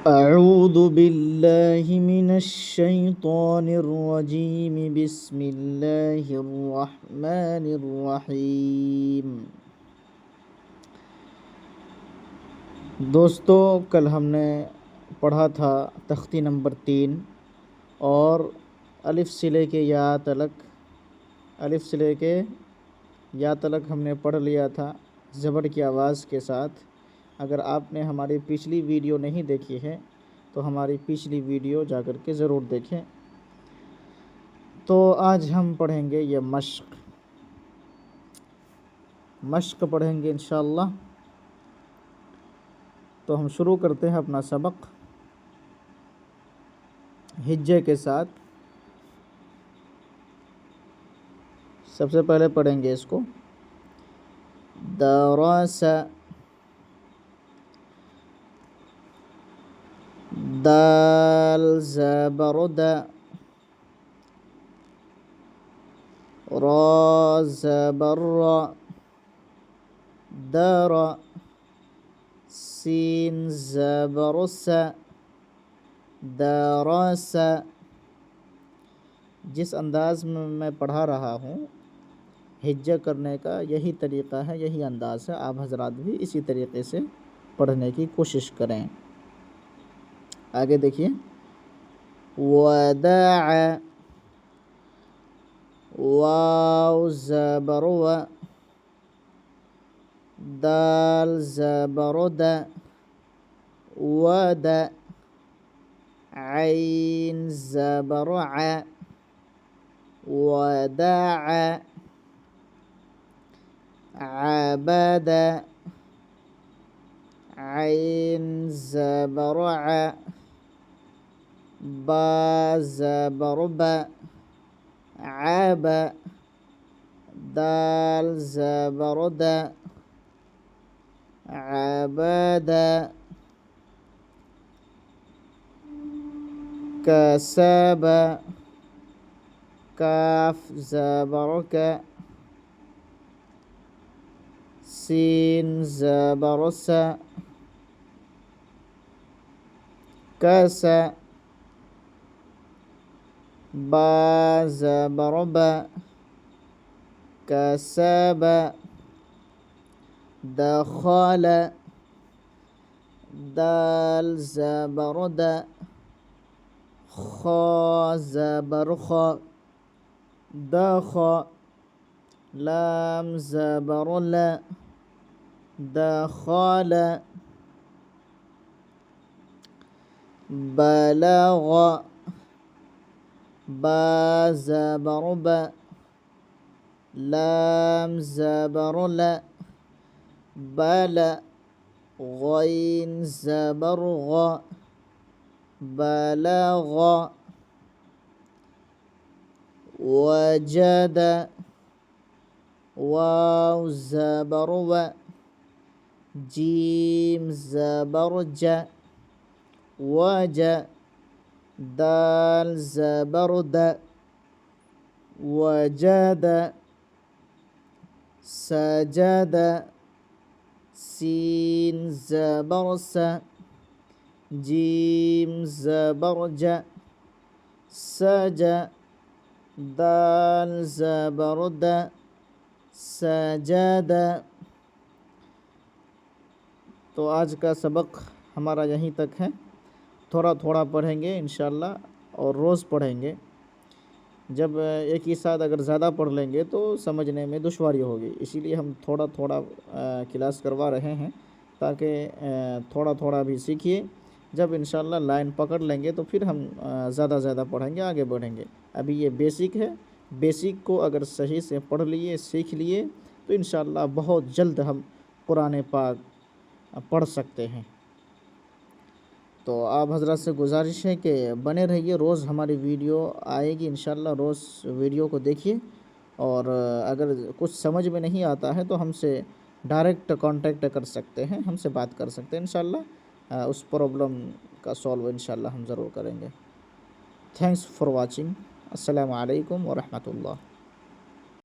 أعوذ بالله من الشيطان الرجيم بسم الله الرحمن الرحیم۔ دوستو، کل ہم نے پڑھا تھا تختی نمبر 3 اور الف سے لے کے یا تلک ہم نے پڑھ لیا تھا زبر کی آواز کے ساتھ۔ اگر آپ نے ہماری پچھلی ویڈیو نہیں دیکھی ہے تو ہماری پچھلی ویڈیو جا کر کے ضرور دیکھیں۔ تو آج ہم پڑھیں گے یہ مشق پڑھیں گے انشاءاللہ۔ تو ہم شروع کرتے ہیں اپنا سبق ہجے کے ساتھ۔ سب سے پہلے پڑھیں گے اس کو درس، دال زبر د، را زبر را، در، سین زبر س، درس۔ جس انداز میں میں پڑھا رہا ہوں ہجہ کرنے کا یہی طریقہ ہے، یہی انداز ہے۔ آپ حضرات بھی اسی طریقے سے پڑھنے کی کوشش کریں۔ آگے دیکھیے وداع، واو زبر و، دال زبر د، ود، عین زبر ع، وداع، عبد، عین زبر ع، با زبر ب، عب، دال زبر د، عبد، کسب، کاف زبر ک، سین زبر س، کس، با زبر ب، کسب، دخل، دال زبر د، خا زبر خ، دخ، لام زبر ل، دخل، بلغ، با زبر ب، لام زبر ل، بل، غین زبر غ، بلغ، وجد، واو زبر و، جیم زبر ج، وج، دال زبر د، وجد، سجد، سین زبر س، جیم زبر ج، سج، دال زبر د، سجد۔ تو آج کا سبق ہمارا یہیں تک ہے۔ تھوڑا تھوڑا پڑھیں گے انشاءاللہ اور روز پڑھیں گے۔ جب ایک ہی ساتھ اگر زیادہ پڑھ لیں گے تو سمجھنے میں دشواری ہوگی، اسی لیے ہم تھوڑا تھوڑا کلاس کروا رہے ہیں تاکہ تھوڑا تھوڑا بھی سیکھیے۔ جب انشاءاللہ لائن پکڑ لیں گے تو پھر ہم زیادہ پڑھیں گے، آگے بڑھیں گے۔ ابھی یہ بیسک ہے، بیسک کو اگر صحیح سے پڑھ لیے، سیکھ لیے تو انشاءاللہ بہت جلد ہم قرآن پاک پڑھ سکتے ہیں۔ تو آپ حضرات سے گزارش ہے کہ بنے رہیے، روز ہماری ویڈیو آئے گی انشاءاللہ، روز ویڈیو کو دیکھیے۔ اور اگر کچھ سمجھ میں نہیں آتا ہے تو ہم سے ڈائریکٹ کانٹیکٹ کر سکتے ہیں، ہم سے بات کر سکتے ہیں انشاءاللہ، اس پرابلم کا سولو انشاءاللہ ہم ضرور کریں گے۔ Thanks for watching. السلام علیکم ورحمۃ اللہ۔